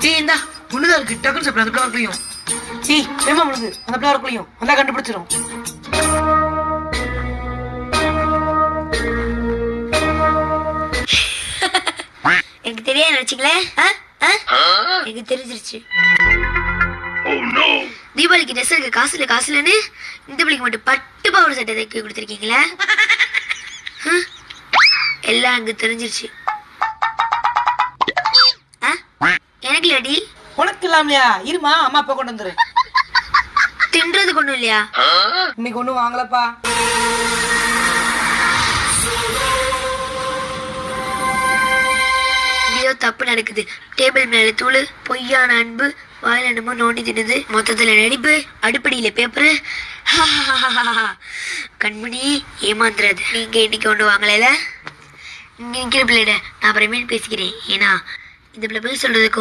ஏய் இந்தா ஒண்ணுதான் இருக்கு, டக்குன்னு சாப்பிடு அந்த பிளவருக்குள்ளயும். ஏய் வேமா முழுது அந்த பிளவருக்குள்ளயும் வந்தா கண்டுபிடிச்சிடும். எனக்கு தெரியாது நினைச்சிக்கல, எனக்கு தெரிஞ்சிருச்சு. தீபாவளிக்கு ட்ரெஸ் இருக்கு, காசு இல்ல காசு இல்லன்னு இந்த பிள்ளைக்கு மட்டும் பட்டு பவர் சட்டை தைக்க கொடுத்துருக்கீங்களே. எல்லாம் எனக்கு தெரிஞ்சிருச்சு. எனக்கு இல்லடி. உனக்கு இல்லாமலையா? இருமா அம்மா அப்பா கொண்டு வந்துரு. தின்றது கொண்டு இல்லையா? இன்னைக்கு ஒண்ணும் வாங்கலப்பா. ஏதோ தப்பு நடக்குது. டேபிள் மேல தூளு, பொய்யான அன்பு, வாயில என்னமோ நோண்டி தின்னுது, மொத்தத்துல நடிப்பு, அடுப்படியில பேப்பரு. கண்மணி ஏமாந்துறாது. நீங்க இன்னைக்கு ஒன்று வாங்கல. இங்க நிக்கிற பிள்ளைட நான் அப்புறமே பேசிக்கிறேன். ஏன்னா இந்த பிள்ளை போய் சொல்றதுக்கு